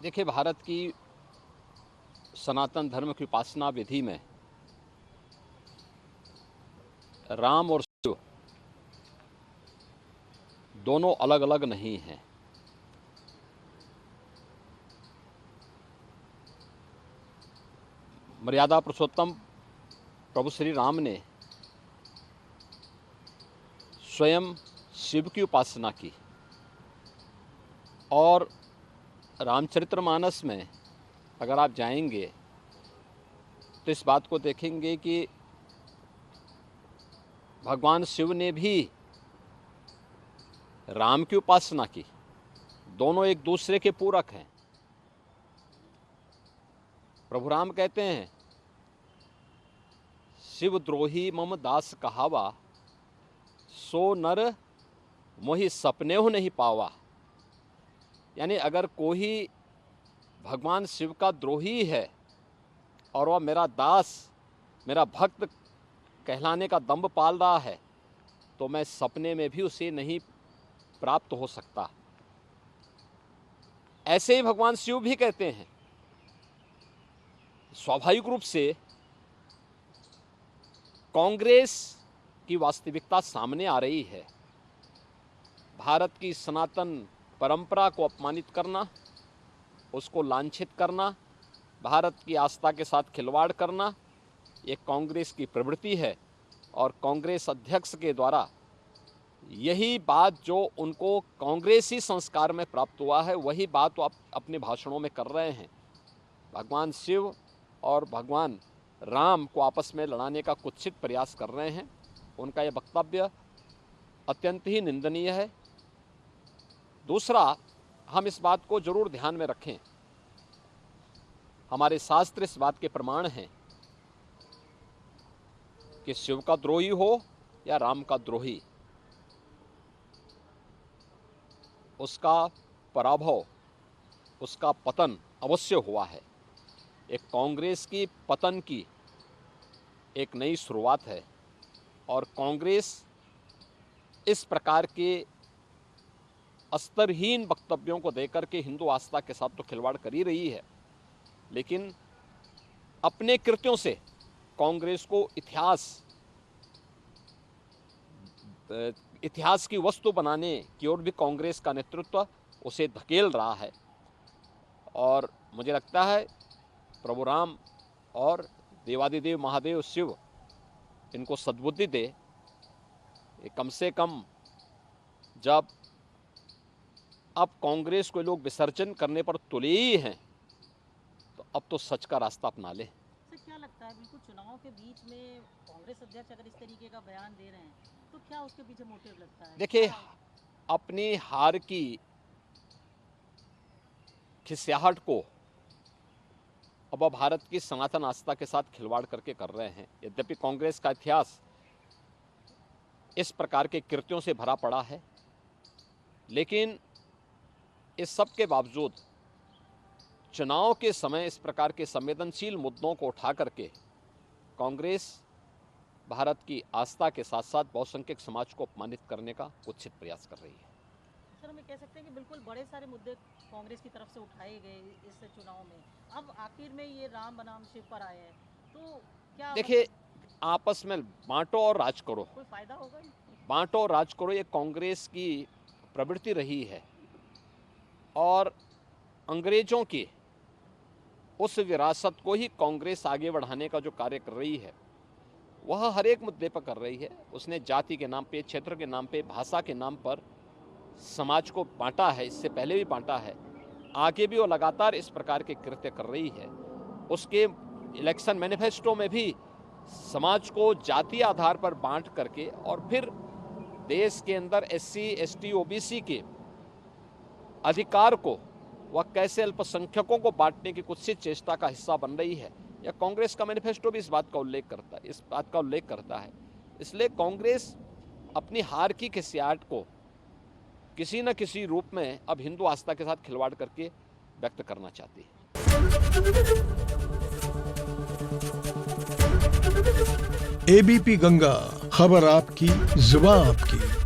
देखिए, भारत की सनातन धर्म की उपासना विधि में राम और शिव दोनों अलग अलग नहीं हैं। मर्यादा पुरुषोत्तम प्रभु श्री राम ने स्वयं शिव की उपासना की और रामचरितमानस में अगर आप जाएंगे तो इस बात को देखेंगे कि भगवान शिव ने भी राम की उपासना की। दोनों एक दूसरे के पूरक हैं। प्रभु राम कहते हैं, शिव द्रोही मम दास कहावा, सो नर मोहि सपनेहु नहीं पावा। यानी अगर कोई भगवान शिव का द्रोही है और वह मेरा दास, मेरा भक्त कहलाने का दंभ पाल रहा है, तो मैं सपने में भी उसे नहीं प्राप्त हो सकता। ऐसे ही भगवान शिव भी कहते हैं। स्वाभाविक रूप से कांग्रेस की वास्तविकता सामने आ रही है। भारत की सनातन परंपरा को अपमानित करना, उसको लांछित करना, भारत की आस्था के साथ खिलवाड़ करना, ये कांग्रेस की प्रवृत्ति है। और कांग्रेस अध्यक्ष के द्वारा यही बात जो उनको कांग्रेसी संस्कार में प्राप्त हुआ है, वही बात वो अपने भाषणों में कर रहे हैं। भगवान शिव और भगवान राम को आपस में लड़ाने का कुत्सित प्रयास कर रहे हैं। उनका यह वक्तव्य अत्यंत ही निंदनीय है। दूसरा, हम इस बात को जरूर ध्यान में रखें, हमारे शास्त्र इस बात के प्रमाण हैं कि शिव का द्रोही हो या राम का द्रोही, उसका पराभव, उसका पतन अवश्य हुआ है। एक कांग्रेस की पतन की एक नई शुरुआत है और कांग्रेस इस प्रकार के स्तरहीन वक्तव्यों को देकर के हिंदू आस्था के साथ तो खिलवाड़ कर ही रही है, लेकिन अपने कृत्यों से कांग्रेस को इतिहास की वस्तु बनाने की ओर भी कांग्रेस का नेतृत्व उसे धकेल रहा है। और मुझे लगता है प्रभु राम और देवादिदेव महादेव शिव इनको सद्बुद्धि दे। कम से कम जब अब कांग्रेस को लोग विसर्जन करने पर तुले ही हैं, तो अब तो सच का रास्ता अपना ले। सर, क्या लगता है, बिल्कुल चुनाव के बीच में कांग्रेस अध्यक्ष अगर इस तरीके का बयान दे रहे हैं, तो क्या उसके पीछे मोटिव लगता है? देखिए, अपनी हार की खिसियाहट को अब वह भारत की सनातन आस्था के साथ खिलवाड़ करके कर रहे हैं। यद्यपि कांग्रेस का इतिहास इस प्रकार के कृत्यों से भरा पड़ा है, लेकिन इस सब के बावजूद चुनाव के समय इस प्रकार के संवेदनशील मुद्दों को उठा करके कांग्रेस भारत की आस्था के साथ साथ बहुसंख्यक समाज को अपमानित करने का कुत्सित प्रयास कर रही है। सर, हम कह सकते हैं कि बिल्कुल बड़े सारे मुद्दे कांग्रेस की तरफ से उठाए गए इस चुनाव में। अब आखिर में ये राम बनाम शिव पर आए हैं, तो क्या देखिए, आपस में बांटो और राज करो, कोई फायदा होगा? बांटो और राज करो, ये कांग्रेस की प्रवृत्ति रही है। और अंग्रेजों की उस विरासत को ही कांग्रेस आगे बढ़ाने का जो कार्य कर रही है, वह हर एक मुद्दे पर कर रही है। उसने जाति के नाम पे, क्षेत्र के नाम पे, भाषा के नाम पर समाज को बांटा है, इससे पहले भी बांटा है, आगे भी वो लगातार इस प्रकार के कृत्य कर रही है। उसके इलेक्शन मैनिफेस्टो में भी समाज को जाति आधार पर बांट करके और फिर देश के अंदर SC, ST, OBC के अधिकार को वह कैसे अल्पसंख्यकों को बांटने की कुत्सित चेष्टा का हिस्सा बन रही है। या कांग्रेस का मैनिफेस्टो भी इस बात का उल्लेख करता है। इसलिए कांग्रेस अपनी हार की खिसियाहट को किसी न किसी रूप में अब हिंदू आस्था के साथ खिलवाड़ करके व्यक्त करना चाहती है। ABP गंगा, खबर आपकी, जुबान आपकी।